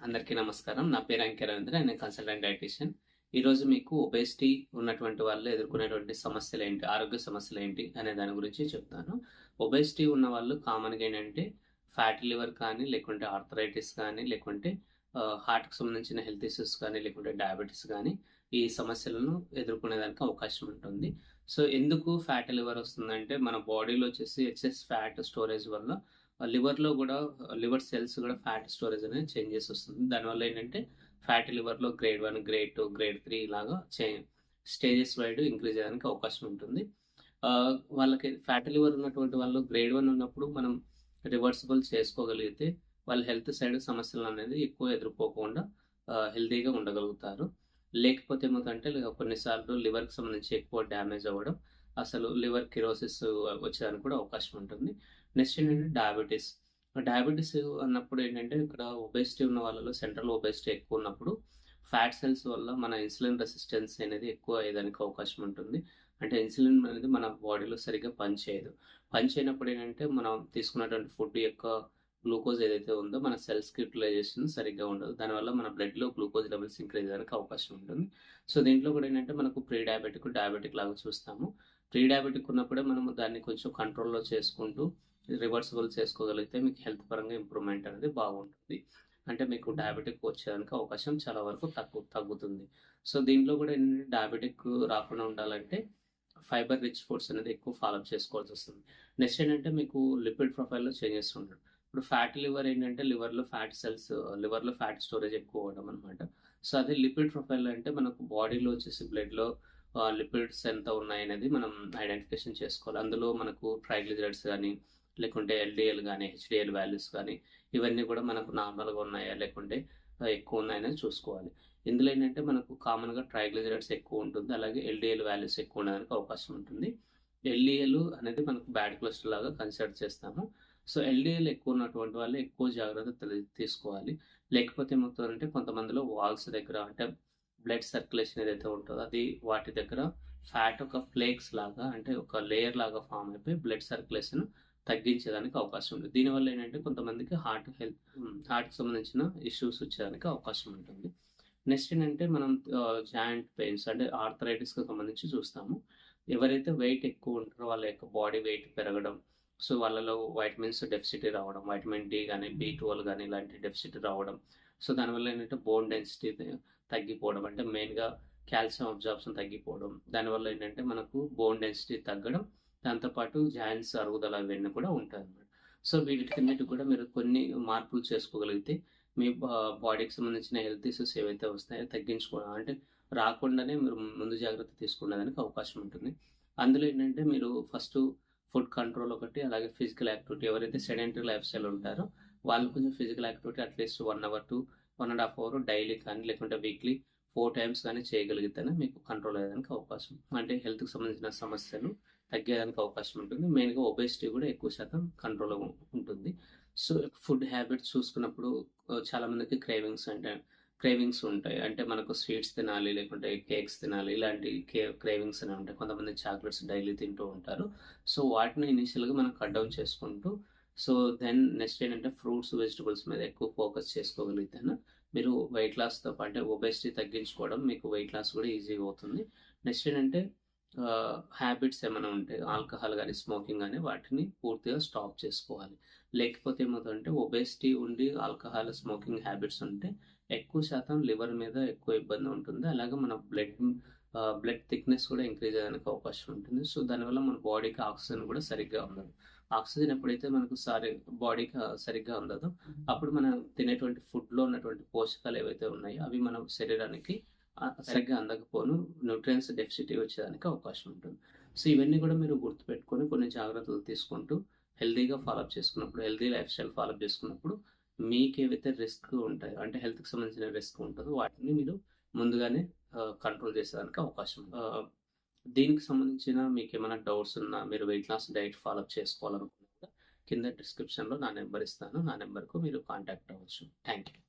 అందరికీ నమస్కారం. నా పేరు అంకే రవీంద్ర. నేను కన్సల్టెంట్ డైటీషియన్. ఈరోజు మీకు ఒబేసిటీ ఉన్నటువంటి వాళ్ళు ఎదుర్కొనేటువంటి సమస్యలేంటి, ఆరోగ్య సమస్యలేంటి అనే దాని గురించి చెప్తాను. ఒబేసిటీ ఉన్న వాళ్ళు కామన్‌గా ఏంటంటే ఫ్యాటీ లివర్ కానీ, లేకుంటే ఆర్థరైటిస్ కానీ, లేకుంటే హార్ట్‌కి సంబంధించిన హెల్త్ ఇష్యూస్ కానీ, లేకుంటే డయాబెటిస్ గానీ, ఈ సమస్యలను ఎదుర్కొనేదానికి అవకాశం ఉంటుంది. సో, ఎందుకు ఫ్యాటీ లివర్ వస్తుందంటే మన బాడీలో వచ్చేసి ఎక్సెస్ ఫ్యాట్ స్టోరేజ్ వల్ల లివర్‌లో గూడా లివర్ సెల్స్ గూడా ఫ్యాట్ స్టోరేజ్ అనేది చేంజెస్ వస్తుంది. దానివల్ల ఏంటంటే ఫ్యాటీ లివర్‌లో గ్రేడ్ 1, గ్రేడ్ 2, గ్రేడ్ 3 ఇలాగా స్టేజెస్ వైడ్ ఇంక్రీజ్ అయ్యడానికి అవకాశం ఉంటుంది. వాళ్ళకి ఫ్యాటీ లివర్ ఉన్నటువంటి వాళ్ళు గ్రేడ్ 1 ఉన్నప్పుడు మనం రివర్సిబుల్ చేసుకోగలిగితే వాళ్ళ హెల్త్ సైడ్ సమస్యలనేది ఎక్కువ ఎదుర్కోకుండా హెల్తీగా ఉండగలుగుతారు. లేకపోతే ఏమవుతుందంటే కొన్నిసార్లు లివర్‌కి సంబంధించి ఎక్కువ డ్యామేజ్ అవ్వడం, అసలు లివర్ కిరోసిస్ వచ్చేదానికి కూడా అవకాశం ఉంటుంది. నెక్స్ట్ ఏంటంటే డయాబెటిస్. డయాబెటిస్ అన్నప్పుడు ఏంటంటే ఇక్కడ ఒబేసిటీ ఉన్న వాళ్ళలో సెంట్రల్ ఒబేసిటీ ఎక్కువ ఉన్నప్పుడు ఫ్యాట్ సెల్స్ వల్ల మన ఇన్సులిన్ రెసిస్టెన్స్ అనేది ఎక్కువ అయ్యేదానికి అవకాశం ఉంటుంది. అంటే ఇన్సులిన్ అనేది మన బాడీలో సరిగ్గా పనిచేయదు. పనిచేయనప్పుడు ఏంటంటే మనం తీసుకున్నటువంటి ఫుడ్ యొక్క గ్లూకోజ్ ఏదైతే ఉందో మన సెల్స్‌కి యుటిలైజేషన్ సరిగ్గా ఉండదు. దానివల్ల మన బ్లడ్‌లో గ్లూకోజ్ లెవెల్స్ ఇంక్రీజ్ అవ్వడానికి అవకాశం ఉంటుంది. సో, దీంట్లో కూడా ఏంటంటే మనకు ప్రీ డయాబెటిక్, డయాబెటిక్ లాగా చూస్తాము. ప్రీ డయాబెటిక్ ఉన్నప్పుడే మనము దాన్ని కొంచెం కంట్రోల్‌లో చేసుకుంటూ రివర్సిబుల్ చేసుకోగలిగితే మీకు హెల్త్ పరంగా ఇంప్రూవ్‌మెంట్ అనేది బాగుంటుంది. అంటే మీకు డయాబెటిక్ వచ్చేదానికి అవకాశం చాలా వరకు తగ్గుతుంది. సో, దీంట్లో కూడా ఏంటంటే డయాబెటిక్ రాకుండా ఉండాలంటే ఫైబర్ రిచ్ ఫుడ్స్ అనేది ఎక్కువ ఫాలో అప్ చేసుకోవాల్సొస్తుంది. నెక్స్ట్ ఏంటంటే మీకు లిపిడ్ ప్రొఫైల్‌లో చేంజెస్ ఉండడం. ఇప్పుడు ఫ్యాటీ లివర్ ఏంటంటే లివర్‌లో ఫ్యాట్ స్టోరేజ్ ఎక్కువ అవ్వడం అనమాట. సో, అదే లిపిడ్ ప్రొఫైల్ అంటే మనకు బాడీలో వచ్చేసి బ్లడ్‌లో లిపిడ్స్ ఎంత ఉన్నాయనేది మనం ఐడెంటిఫికేషన్ చేసుకోవాలి. అందులో మనకు ట్రైగ్లిజరైడ్స్ గానీ, లేకుంటే ఎల్‌డీఎల్ గానీ, హెచ్‌డీఎల్ వాల్యూస్ కానీ ఇవన్నీ కూడా మనకు నార్మల్‌గా ఉన్నాయా? లేకుంటే ఎక్కువ ఉన్నాయనేది చూసుకోవాలి. ఇందులో ఏంటంటే మనకు కామన్‌గా ట్రైగ్లిజరైడ్స్ ఎక్కువ ఉంటుంది. అలాగే ఎల్‌డీఎల్ వాల్యూస్ ఎక్కువ ఉండడానికి అవకాశం ఉంటుంది. ఎల్‌డీఎల్ అనేది మనకు బ్యాడ్ కొలెస్ట్రాల్ లాగా కన్సిడర్ చేస్తాము. సో, ఎల్‌డీఎల్ ఎక్కువ ఉన్నటువంటి వాళ్ళు ఎక్కువ జాగ్రత్త తీసుకోవాలి. లేకపోతే ఏమవుతదంటే కొంతమందిలో వాల్స్ దగ్గర అంటే బ్లడ్ సర్క్యులేషన్ ఏదైతే ఉంటదో అది వాటి దగ్గర ఫ్యాట్ ఒక ఫ్లేక్స్ లాగా అంటే ఒక లేయర్ లాగా ఫార్మ్ అయిపోయి బ్లడ్ సర్క్యులేషన్ తగ్గించేదానికి అవకాశం ఉంది. దీనివల్ల ఏంటంటే కొంతమందికి హార్ట్‌కి సంబంధించిన ఇష్యూస్ వచ్చేదానికి అవకాశం ఉంటుంది. నెక్స్ట్ ఏంటంటే మనం జాయింట్ పెయిన్స్ అంటే ఆర్థరైటిస్‌కి సంబంధించి చూస్తాము. ఎవరైతే వెయిట్ ఎక్కువ ఉంటారో వాళ్ళ యొక్క బాడీ వెయిట్ పెరగడం, సో, వాళ్ళలో వైటమిన్స్ డెఫిసిట్ రావడం, వైటమిన్ డి గానీ, బి12 గానీ ఇలాంటి డెఫిసిట్ రావడం. సో, దానివల్ల ఏంటంటే బోన్ డెన్సిటీ తగ్గిపోవడం. అంటే మెయిన్‌గా కాల్షియం అబ్జార్ప్షన్ తగ్గిపోవడం. దానివల్ల ఏంటంటే మనకు బోన్ డెన్సిటీ తగ్గడం, దాంతో పాటు జాయింట్స్ అరుగుదల ఇవన్నీ కూడా ఉంటాయన్నమాట. సో, వీటికన్నిటికి కూడా మీరు కొన్ని మార్పులు చేసుకోగలిగితే మీ బాడీకి సంబంధించిన హెల్త్ ఇష్యూస్ ఏవైతే వస్తాయో తగ్గించుకోవడం అంటే రాకుండానే మీరు ముందు జాగ్రత్త తీసుకునేదానికి అవకాశం ఉంటుంది. అందులో ఏంటంటే మీరు ఫస్టు ఫుడ్ కంట్రోల్ ఒకటి, అలాగే ఫిజికల్ యాక్టివిటీ ఎవరైతే సెడెంటరీ లైఫ్ స్టైల్ ఉంటారో వాళ్ళు కొంచెం physical activity at least 1 hour to 1 ½ hour daily కానీ, లేకుంటే వీక్లీ 4 టైమ్స్ గానీ చేయగలిగితేనే మీకు కంట్రోల్ అయ్యేదానికి అవకాశం. అంటే హెల్త్‌కి సంబంధించిన సమస్యలు తగ్గేదానికి అవకాశం ఉంటుంది. మెయిన్‌గా ఒబేసిటీ కూడా ఎక్కువ శాతం కంట్రోల్‌లో ఉంటుంది. సో, ఫుడ్ హ్యాబిట్స్ చూసుకున్నప్పుడు చాలామందికి క్రేవింగ్స్ ఉంటాయి. అంటే మనకు స్వీట్స్ తినాలి, లేకుంటే కేక్స్ తినాలి ఇలాంటి క్రేవింగ్స్ అనేవి ఉంటాయి. కొంతమంది చాక్లెట్స్ డైలీ తింటూ ఉంటారు. సో, వాటిని ఇనీషియల్‌గా మనం కట్ డౌన్ చేసుకుంటూ సో, దెన్ నెక్స్ట్ ఏంటంటే ఫ్రూట్స్, వెజిటబుల్స్ మీద ఎక్కువ ఫోకస్ చేసుకోగలిగితేనే మీరు వెయిట్ లాస్‌తో అంటే ఒబేసిటీ తగ్గించుకోవడం మీకు వెయిట్ లాస్ కూడా ఈజీగా అవుతుంది. నెక్స్ట్ ఏంటంటే హ్యాబిట్స్ ఏమైనా ఉంటే ఆల్కహాల్ గానీ, స్మోకింగ్ గానీ వాటిని పూర్తిగా స్టాప్ చేసుకోవాలి. లేకపోతే ఏమవుతుందంటే ఒబేసిటీ ఉండి ఆల్కహాల్, స్మోకింగ్ హ్యాబిట్స్ ఉంటే ఎక్కువ శాతం లివర్ మీద ఎక్కువ ఇబ్బంది ఉంటుంది. అలాగే మన బ్లడ్ థిక్‌నెస్ కూడా ఇంక్రీజ్ అయ్యడానికి అవకాశం ఉంటుంది. సో, దానివల్ల మన బాడీకి ఆక్సిజన్ కూడా సరిగ్గా అందదు. ఆక్సిజన్ ఎప్పుడైతే మనకు బాడీకి సరిగ్గా అందదో అప్పుడు మనం తినేటువంటి ఫుడ్‌లో ఉన్నటువంటి పోషకాలు ఏవైతే ఉన్నాయో అవి మన శరీరానికి సరిగ్గా అందకపోను న్యూట్రియంట్స్ డెఫిసిట్ వచ్చేదానికి అవకాశం ఉంటుంది. సో, ఇవన్నీ కూడా మీరు గుర్తుపెట్టుకొని కొన్ని జాగ్రత్తలు తీసుకుంటూ healthy life style follow up చేసుకున్నప్పుడు మీకేవైతే రిస్క్ ఉంటాయో అంటే హెల్త్‌కి సంబంధించిన రిస్క్ ఉంటదో వాటిని మీరు ముందుగానే కంట్రోల్ చేసేదానికి అవకాశం ఉంది. దీనికి సంబంధించిన మీకేమైనా డౌట్స్ ఉన్నా మీరు weight loss diet follow up చేసుకోవాలనుకున్నా కూడా కింద డిస్క్రిప్షన్‌లో నా నంబర్ ఇస్తాను. నా నంబర్‌కు మీరు కాంటాక్ట్ అవ్వచ్చు. Thank you.